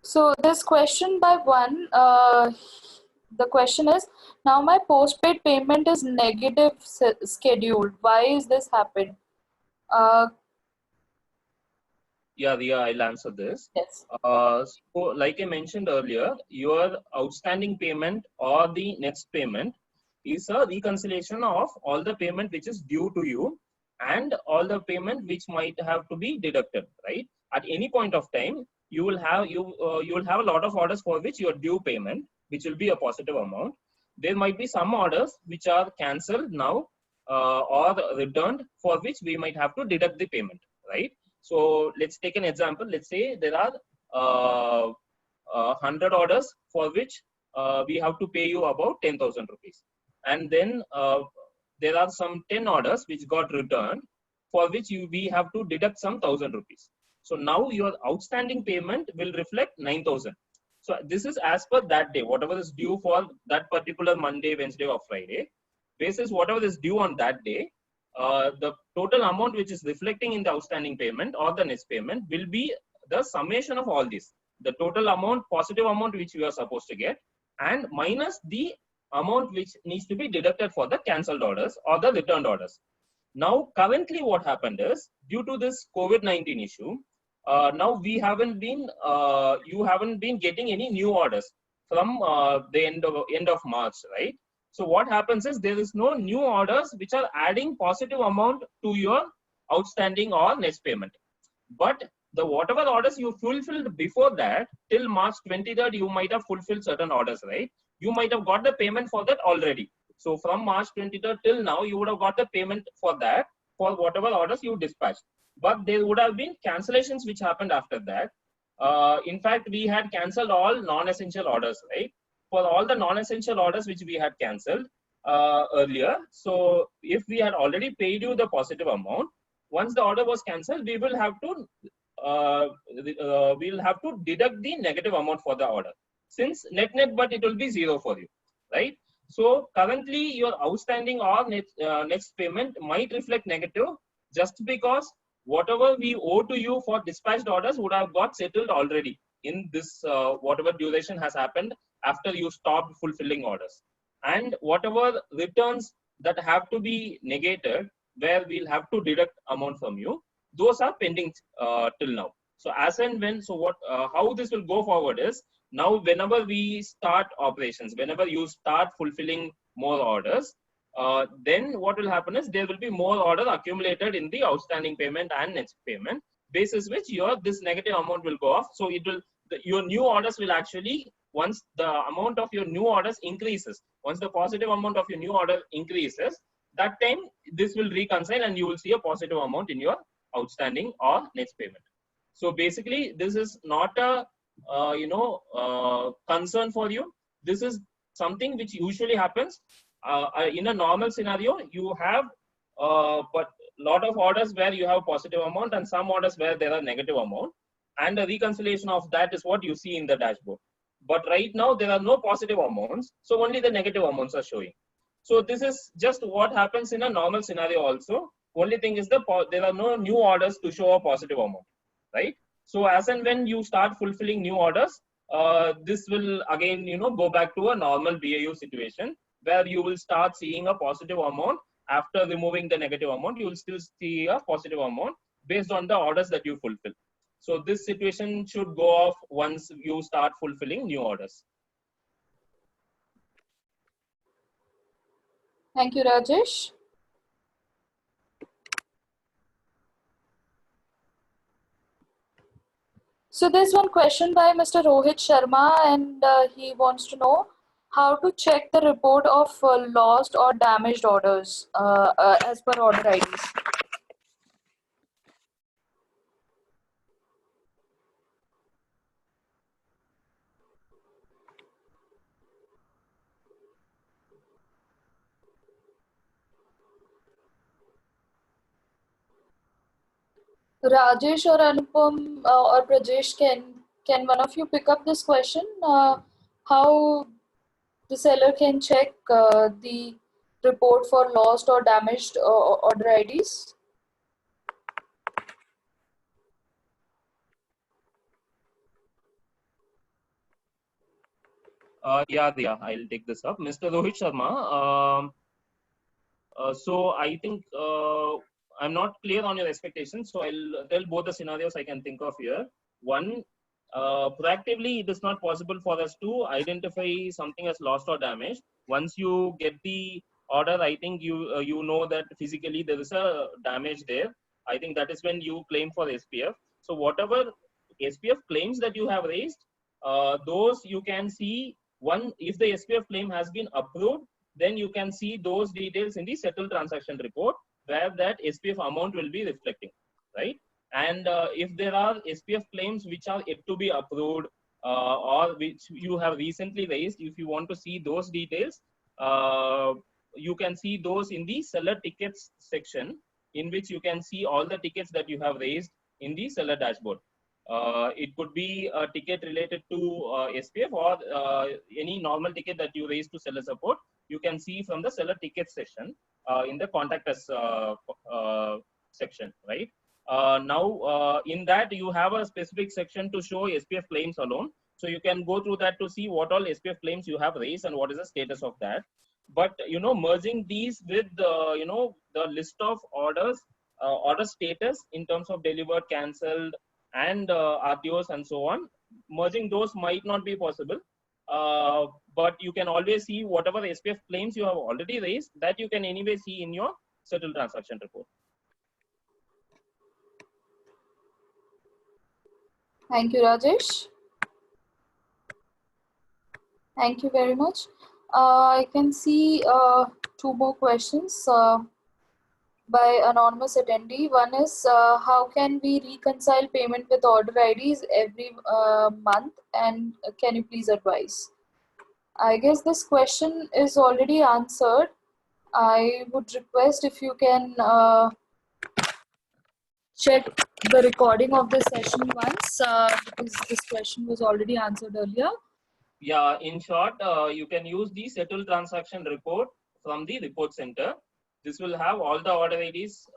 So this question by one, the question is, now my postpaid payment is negative scheduled. Why is this happened? Yeah, Riya, I'll answer this. Yes. So, like I mentioned earlier, your outstanding payment or the next payment is a reconciliation of all the payment which is due to you and all the payment which might have to be deducted. Right? At any point of time, you will have a lot of orders for which your due payment, which will be a positive amount. There might be some orders which are cancelled now or returned, for which we might have to deduct the payment. Right? So let's take an example. Let's say there are 100 orders for which we have to pay you about 10,000 rupees. And then there are some 10 orders which got returned, for which we have to deduct some 1,000 rupees. So now your outstanding payment will reflect 9,000. So this is as per that day, whatever is due for that particular Monday, Wednesday, or Friday. Basis whatever is due on that day, the total amount which is reflecting in the outstanding payment or the next payment will be the summation of all these. The total amount, positive amount which you are supposed to get, and minus the amount which needs to be deducted for the cancelled orders or the returned orders. Now, currently what happened is, due to this COVID-19 issue, now you haven't been getting any new orders from the end of March, right? So what happens is there is no new orders which are adding positive amount to your outstanding or next payment. But the whatever orders you fulfilled before that, till March 23rd, you might have fulfilled certain orders, right? You might have got the payment for that already. So from March 23rd till now, you would have got the payment for that, for whatever orders you dispatched. But there would have been cancellations which happened after that. In fact, we had cancelled all non-essential orders, right? For all the non-essential orders which we had cancelled earlier. So if we had already paid you the positive amount, once the order was cancelled, we'll have to deduct the negative amount for the order. Since net, but it will be zero for you, right? So currently your outstanding or next payment might reflect negative, just because whatever we owe to you for dispatched orders would have got settled already in this whatever duration has happened after you stopped fulfilling orders. And whatever returns that have to be negated, where we'll have to deduct amount from you, those are pending till now. So as and when, so what, how this will go forward is, now whenever we start operations, whenever you start fulfilling more orders, then what will happen is there will be more orders accumulated in the outstanding payment and next payment, basis which this negative amount will go off. So it will, your new orders will actually, once the amount of your new orders increases, once the positive amount of your new order increases, that time this will reconcile and you will see a positive amount in your outstanding or next payment. So basically, this is not a concern for you. This is something which usually happens in a normal scenario. You have but lot of orders where you have positive amount and some orders where there are negative amount, and the reconciliation of that is what you see in the dashboard. But right now there are no positive amounts, so only the negative amounts are showing. So this is just what happens in a normal scenario also. Only thing is there are no new orders to show a positive amount, right? So as and when you start fulfilling new orders, this will again, go back to a normal BAU situation, where you will start seeing a positive amount. After removing the negative amount, you will still see a positive amount based on the orders that you fulfill. So this situation should go off once you start fulfilling new orders. Thank you, Rajesh. So there's one question by Mr. Rohit Sharma, and he wants to know how to check the report of lost or damaged orders as per order IDs. Rajesh or Anupam or Prajesh, can one of you pick up this question? How the seller can check the report for lost or damaged order IDs? Yeah, I'll take this up. Mr. Rohit Sharma. So I think I'm not clear on your expectations, so I'll tell both the scenarios I can think of here. One, proactively, it is not possible for us to identify something as lost or damaged. Once you get the order, I think you know that physically there is a damage there. I think that is when you claim for SPF. So whatever SPF claims that you have raised, those you can see. One, if the SPF claim has been approved, then you can see those details in the settled transaction report, where that SPF amount will be reflecting, right? And if there are SPF claims which are yet to be approved, or which you have recently raised, if you want to see those details, you can see those in the seller tickets section, in which you can see all the tickets that you have raised in the seller dashboard. It could be a ticket related to SPF, or any normal ticket that you raise to seller support. You can see from the seller ticket section in the contact us section, right? Now, in that you have a specific section to show SPF claims alone. So you can go through that to see what all SPF claims you have raised and what is the status of that. But merging these with the list of orders, order status in terms of delivered, cancelled, and RTOs and so on, merging those might not be possible. But you can always see whatever SPF claims you have already raised, that you can anyway see in your settled transaction report. Thank you, Rajesh. Thank you very much. I can see two more questions by anonymous attendee. One is, how can we reconcile payment with order IDs every month, and can you please advise? I guess this question is already answered. I would request if you can check the recording of the session once, because this question was already answered earlier. Yeah, in short, you can use the settled transaction report from the report center. This will have all the order IDs,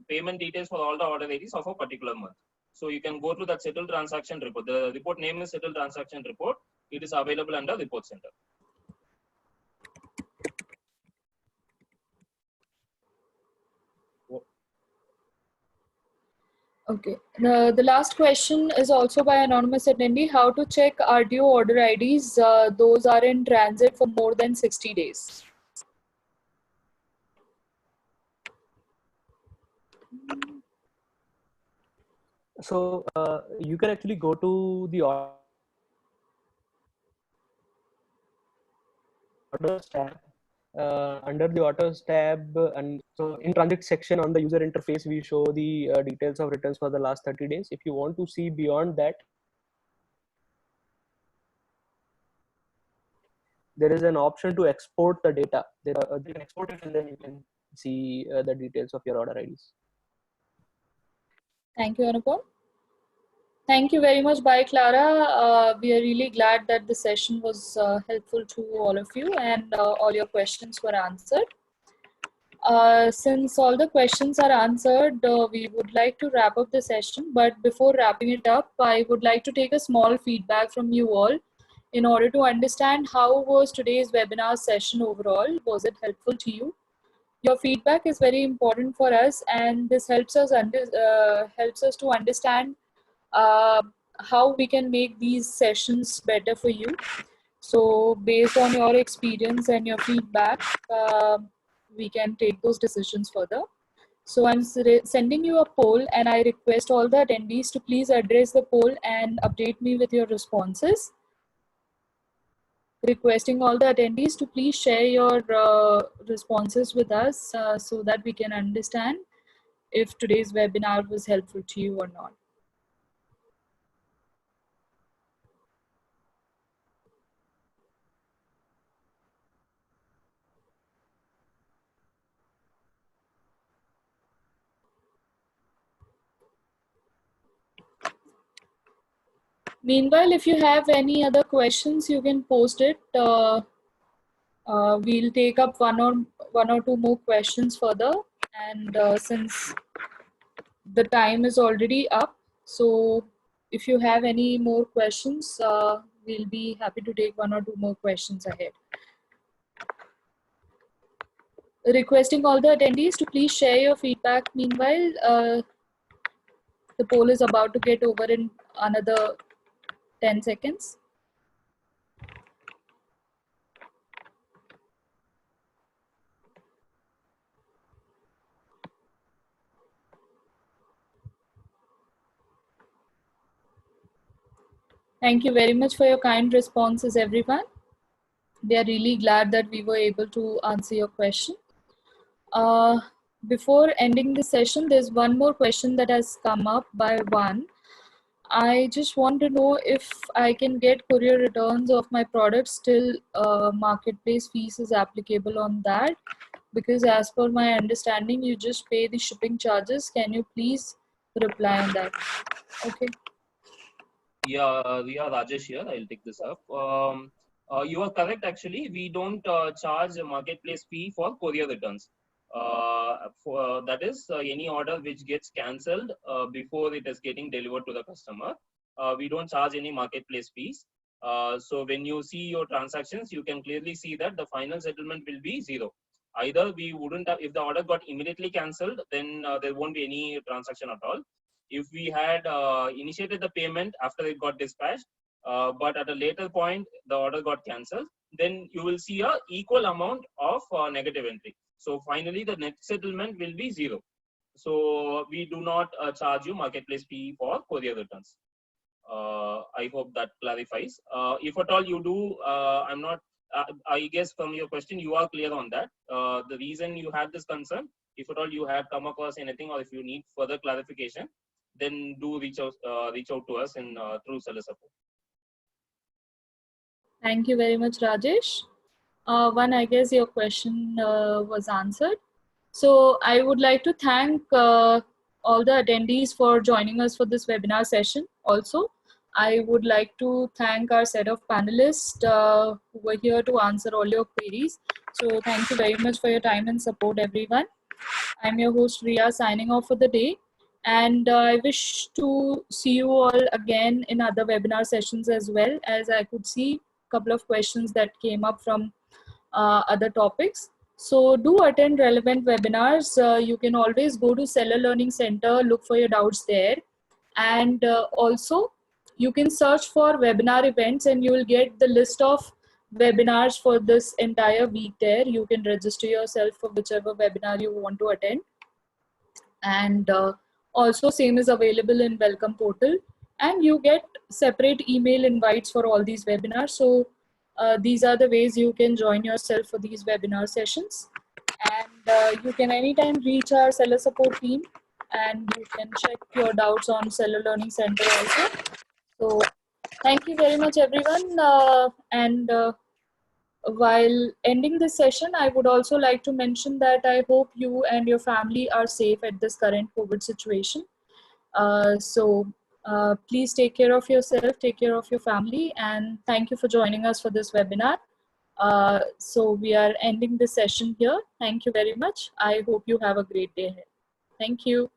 payment details for all the order IDs of a particular month. So you can go to that settled transaction report. The report name is settled transaction report. It is available under report center. Okay. The last question is also by anonymous attendee. How to check RTO order IDs? Those are in transit for more than 60 days. So you can actually go to the orders tab. Under the orders tab, and so in transit section on the user interface, we show the details of returns for the last 30 days. If you want to see beyond that, there is an option to export the data. You can export it, and then you can see the details of your order IDs. Thank you, Anupam. Thank you very much. Bye, Clara. We are really glad that the session was helpful to all of you, and all your questions were answered. Since all the questions are answered, we would like to wrap up the session. But before wrapping it up, I would like to take a small feedback from you all in order to understand how was today's webinar session overall. Was it helpful to you? Your feedback is very important for us, and this helps us to understand how we can make these sessions better for you. So based on your experience and your feedback, we can take those decisions further. So I'm sending you a poll, and I request all the attendees to please address the poll and update me with your responses. Requesting all the attendees to please share your responses with us so that we can understand if today's webinar was helpful to you or not. Meanwhile, if you have any other questions, you can post it. We'll take up one or two more questions further, and since the time is already up, so if you have any more questions, we'll be happy to take one or two more questions ahead. requesting all the attendees to please share your feedback. Meanwhile, the poll is about to get over in another 10 seconds. Thank you very much for your kind responses, everyone. We are really glad that we were able to answer your question. Before ending the session, there's one more question that has come up by one. I just want to know if I can get courier returns of my products till marketplace fees is applicable on that, because as per my understanding, you just pay the shipping charges. Can you please reply on that? Okay. Yeah, Rajesh here. I'll take this up. You are correct. Actually, we don't charge a marketplace fee for courier returns. That is any order which gets cancelled before it is getting delivered to the customer. We don't charge any marketplace fees. So when you see your transactions, you can clearly see that the final settlement will be zero. Either we wouldn't have, if the order got immediately cancelled, then there won't be any transaction at all. If we had initiated the payment after it got dispatched, but at a later point the order got cancelled, then you will see a equal amount of negative entry. So finally the net settlement will be zero. So we do not charge you marketplace fee for courier returns. I hope that clarifies. If at all you do, I'm not, I guess from your question you are clear on that. The reason you had this concern, if at all you have come across anything or if you need further clarification, then do reach out to us in through seller support. Thank you very much, Rajesh. One, I guess your question was answered. So I would like to thank all the attendees for joining us for this webinar session. Also, I would like to thank our set of panelists who were here to answer all your queries. So thank you very much for your time and support, everyone. I'm your host, Ria, signing off for the day. And I wish to see you all again in other webinar sessions as well, as I could see a couple of questions that came up from other topics. So do attend relevant webinars. You can always go to Seller Learning Center, look for your doubts there. And also you can search for webinar events and you will get the list of webinars for this entire week there. You can register yourself for whichever webinar you want to attend. And also same is available in Welcome portal, and you get separate email invites for all these webinars. So these are the ways you can join yourself for these webinar sessions. And you can anytime reach our seller support team, and you can check your doubts on Seller Learning Center also. So thank you very much, everyone. While ending this session, I would also like to mention that I hope you and your family are safe at this current COVID situation. Please take care of yourself, take care of your family, and thank you for joining us for this webinar. So we are ending this session here. Thank you very much. I hope you have a great day ahead. Thank you.